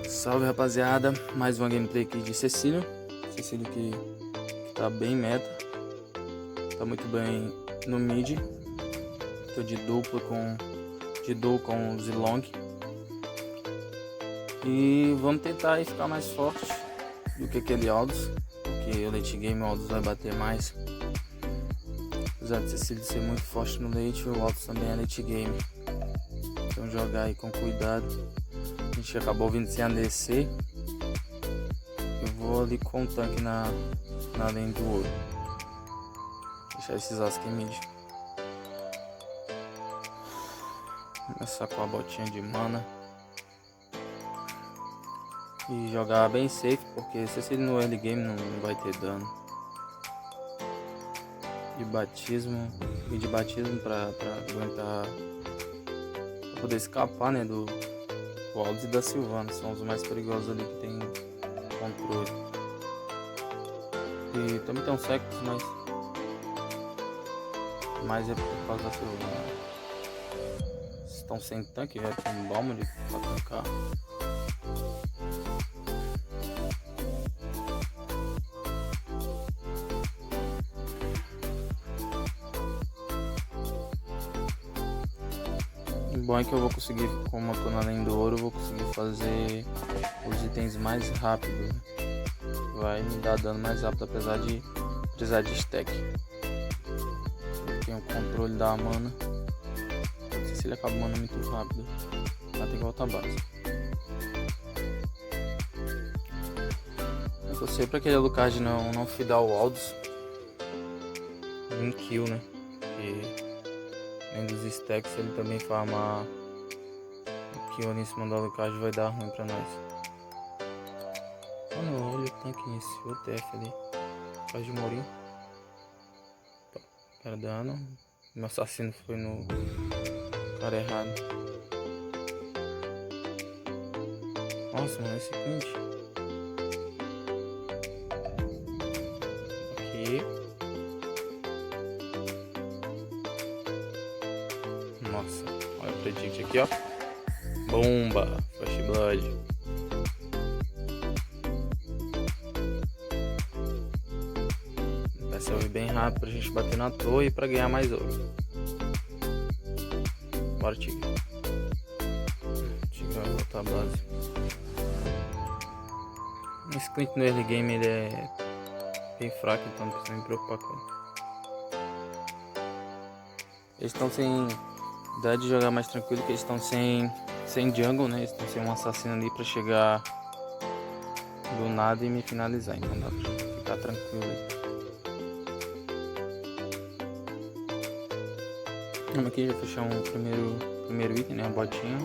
Salve rapaziada, mais uma gameplay aqui de Cecílio que tá bem meta, tá muito bem no mid. Tô de dupla de duo com o Zilong. E vamos tentar aí ficar mais forte do que aquele Aldous, porque o late game o Aldous vai bater mais. Apesar de Cecílio ser muito forte no late, o Aldous também é late game. Então jogar aí com cuidado. A gente acabou vindo sem ADC. Eu vou ali com o tanque na linha do ouro. Deixar esses Ask mid. Começar com a botinha de mana. E jogar bem safe, porque se ele no early game não vai ter dano. De batismo pra aguentar, pra poder escapar, né, do Aldous e da Sylvana. São os mais perigosos ali que tem controle. E também tem um Sectus, mas é por causa da Sylvana. Estão sem tanque, já tem um Balmond pra tancar. O bom é que eu vou conseguir, como eu tô na linha do ouro, eu vou conseguir fazer os itens mais rápido. Vai me dar dano mais rápido, apesar de precisar de stack. Eu tenho o controle da mana. Não sei se ele acaba mana muito rápido. Vai ter que voltar a base. Eu torcer pra aquele Alucard não fidar o Aldous. Um kill, né? Porque além dos stacks, ele também farma o kill ali em cima do Alucard, vai dar ruim pra nós. Mano, olha o tanque iniciou o TF ali. Faz de Mourinho. Perdendo. Meu assassino foi no cara errado. Nossa, mano, esse Quint. Aqui. Nossa, olha o predict aqui, ó. Bomba, Flash Blood. Vai ser bem rápido pra gente bater na torre e pra ganhar mais ouro. Bora, Tigre. Tigre vai voltar a base. Esse Clint no early game ele é bem fraco, então não precisa me preocupar com ele. Eles estão sem ideia de jogar mais tranquilo, que eles estão sem jungle, né? Eles estão sem um assassino ali pra chegar do nada e me finalizar, então dá pra ficar tranquilo aí. Vamos aqui já fechar um primeiro item, né? Uma botinha.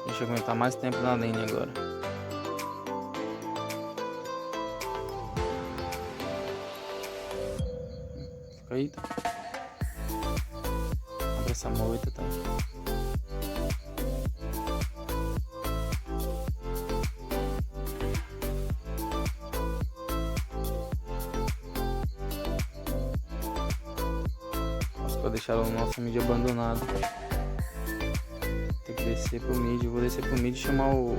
Deixa eu aguentar mais tempo na lane agora. Fica aí, tá? Abre essa moita, tá? Deixaram o nosso mid abandonado. Tem que descer pro mid. Eu vou descer pro mid e chamar o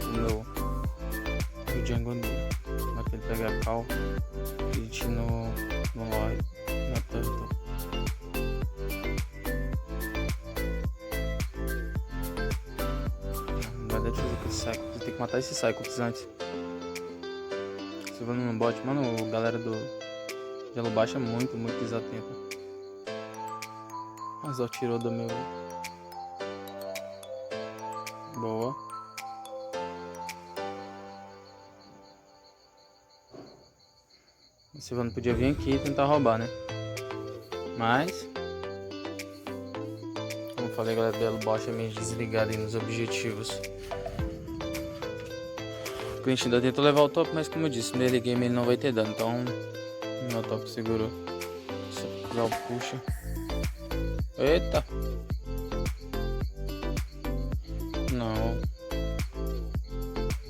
jungle ali. Como é que ele pega a cal? Hit no Lord, na Turtle. Não vai dar de fazer com esse Cyclops. Tem que matar esse Cyclops antes. Se vando no bot, mano, a galera do Gelo Baixo é muito desatenta. Mas ó, tirou do meu. Boa. O Silvano podia vir aqui e tentar roubar, né? Mas, como eu falei, a galera do Elo Bosch é meio desligada aí nos objetivos. O cliente ainda tentou levar o top, mas como eu disse, no early game ele não vai ter dano. Então, meu top segurou. Se eu usar o puxa. Eita! Não.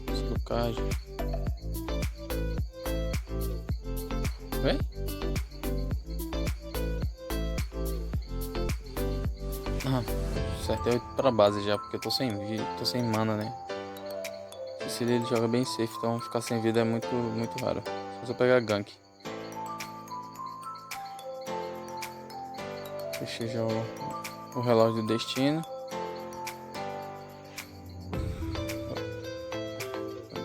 Desblocagem. Vem? Ah, certo, é 8 pra base já, porque eu tô sem mana, né? Cecília ele joga bem safe, então ficar sem vida é muito raro. Só você pegar gank. Fechei já o relógio do destino.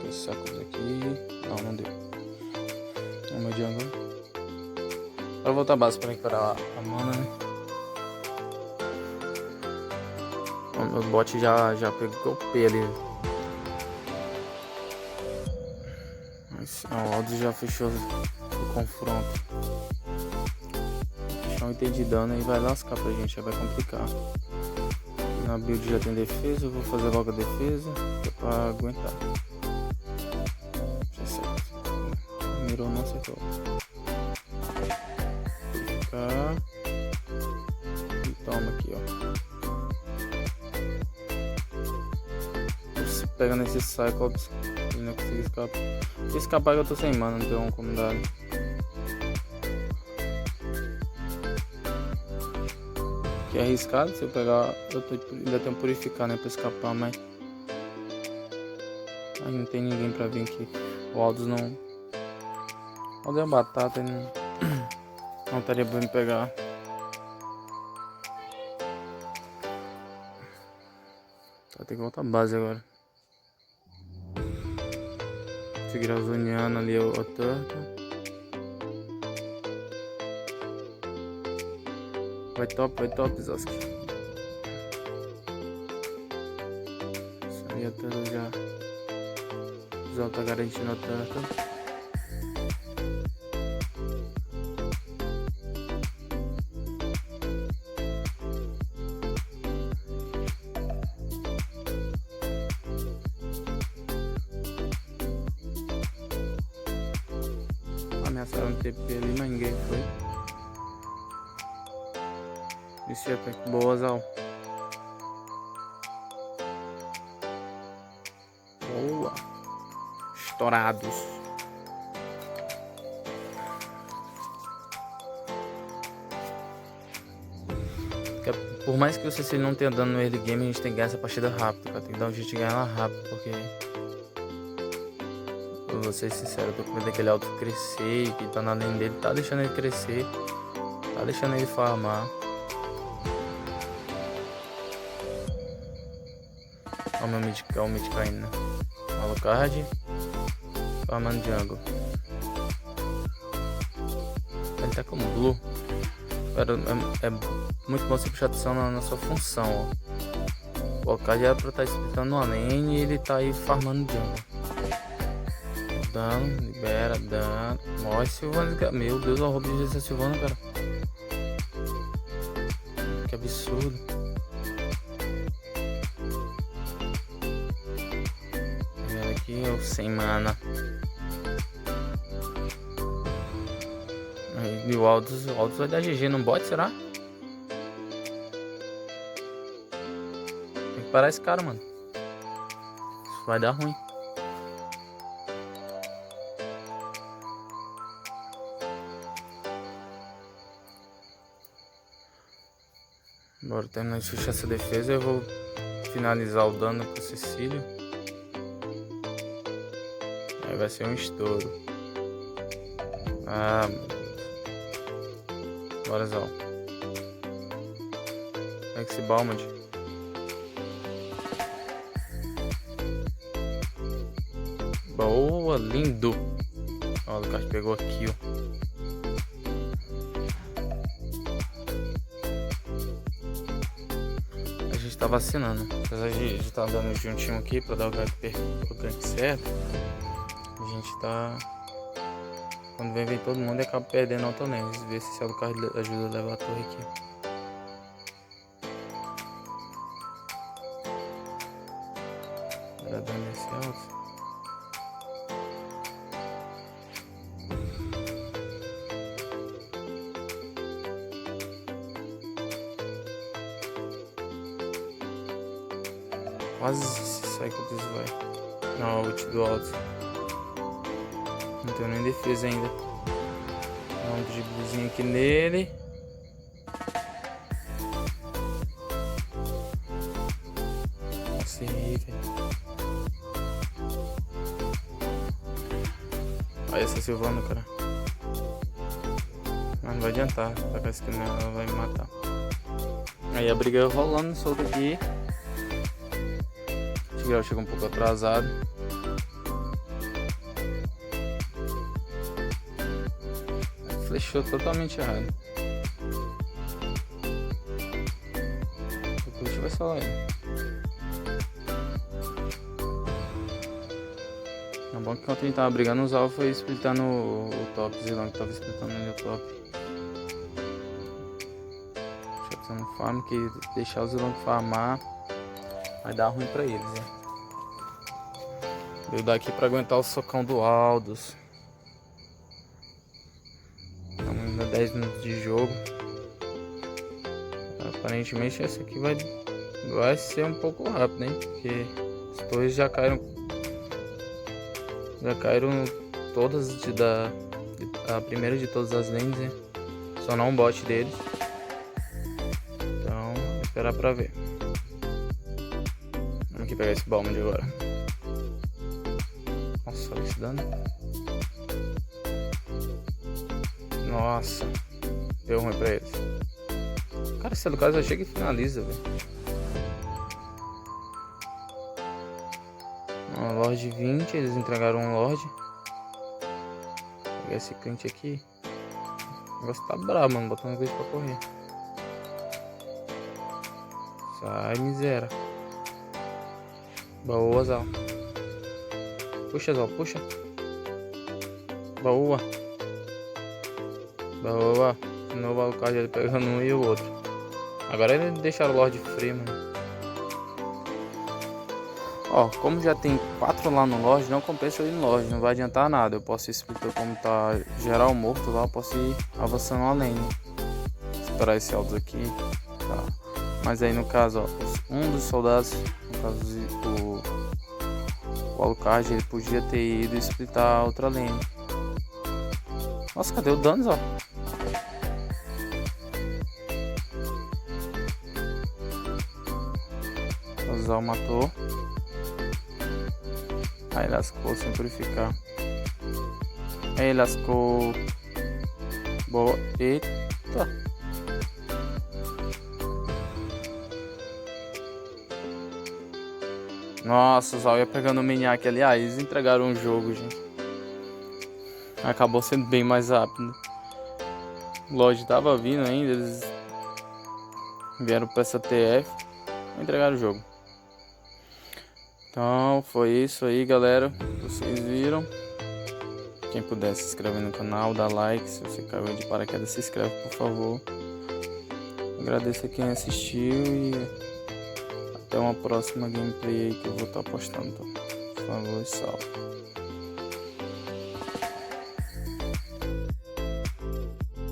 Dois sacos aqui. Não deu. É o meu jungle. Agora voltar a base para recuperar a mana, né? O meu bot já pegou o P ali. O Aldo já fechou o confronto. Fechou um item de dano e vai lascar pra gente, já vai complicar. Na build já tem defesa, eu vou fazer logo a defesa, que é pra aguentar. Já certo. Mirou, não acertou. Ficar. E toma aqui, ó. Você pega nesse Cyclops. Ele não consegue escapar. Se escapar eu tô sem mana, não tem como dar. Que é arriscado, se eu pegar. Ainda tenho purificar, né? Pra escapar, mas. Aí não tem ninguém pra vir aqui. O Aldous não. O Aldous é batata, ele não estaria bom me pegar. Vai ter que voltar a base agora. Seguir os Uniano ali, o Turtle. Vai top, Zoski. Isso aí, o Turtle já. O Zó tá garantindo o Turtle. Ameaçaram o TP ali, mas ninguém foi. Isso é até boa, Zal. Boa. Estourados. Por mais que o Cecília não tenha dano no early game, a gente tem que ganhar essa partida rápido, cara. Tem que dar um jeito de ganhar ela rápido, porque... Vou ser sincero, eu tô com medo daquele alto crescer, que tá na lane dele, tá deixando ele crescer, tá deixando ele farmar. Olha o mid caindo, né? Alucard, farmando jungle. Ele tá com blue. É muito bom você prestar atenção na sua função, ó. O Alucard era pra estar splitando uma lane e ele tá aí farmando jungle. Dano, libera, dano. Nossa, Silvana, meu Deus, o roubo de Silvana, cara. Que absurdo. Vendo aqui, eu sem mana. E o Aldous vai dar GG no bot, será? Tem que parar esse cara, mano. Isso vai dar ruim. Bora terminar de fechar essa defesa. Eu vou finalizar o dano com o Cecília. Aí vai ser um estouro. Ah, meu Deus. Bora, Zal. Pega esse Balmond. Boa, lindo. Ó, o Lucas pegou aqui, ó. Tá vacinando, apesar de estar dando juntinho aqui pra dar o gank certo, a gente tá, quando vem todo mundo e acaba perdendo auto-lane. Ver se o Alucard ajuda a levar a torre aqui. Tá dando esse alto. Quase esse Cyclops vai. Não, o ult do alto. Não tenho nem defesa ainda. Dá um driblezinho aqui nele. Nossa, errei, velho. Olha essa Silvana, cara. Mas não vai adiantar, tá com essa nela, ela vai me matar. Aí a briga rolando solta aqui. O Tigreal chegou um pouco atrasado. Flechou totalmente errado. O Twitch vai só ele. É bom que enquanto a gente tava brigando, os alfa foi splitando o top. Zilão que tava splitando ele o top. Deixa eu no farm, que deixar o Zilão farmar vai dar ruim pra eles, né? Veio daqui pra aguentar o socão do Aldous. Estamos ainda 10 minutos de jogo. Aparentemente essa aqui vai ser um pouco rápido, hein? Porque as torres já caíram. Já caíram todas a primeira de todas as lanes, né? Só não um bot deles. Então, vou esperar pra ver. Vamos aqui pegar esse balma de agora. Nossa, olha esse dano. Nossa, deu ruim pra eles. Cara, esse Lucas já chega e finaliza, velho. Lorde 20, eles entregaram um Lorde. Vou pegar esse Clint aqui. O negócio tá brabo, mano. Botando coisa pra correr. Sai, miséria. Boa, Zal. Puxa, Zal, puxa. Boa. Boa. De novo o Alucard ele pegando um e o outro. Agora ele deixaram o Lorde free, mano. Ó, como já tem 4 lá no Lorde, não compensa eu ir no Lorde, não vai adiantar nada. Eu posso explicar como tá geral morto lá, eu posso ir avançando além. Esperar esse Aldous aqui. Tá. Mas aí no caso, ó, um dos soldados, no caso o Alucard, ele podia ter ido splitar a outra lane. Nossa, cadê o danos, ó? O Zal matou. Aí lascou sem purificar. Aí lascou. Boa. Eita. Nossa, o Zal ia pegando o Minhaque ali. Ah, eles entregaram o jogo, gente. Acabou sendo bem mais rápido. O Lorde tava vindo ainda. Eles vieram pra essa TF. Entregaram o jogo. Então foi isso aí, galera. Vocês viram. Quem puder se inscrever no canal, dá like. Se você caiu de paraquedas, se inscreve, por favor. Agradeço a quem assistiu e até uma próxima gameplay aí que eu vou estar postando. Por favor, salve.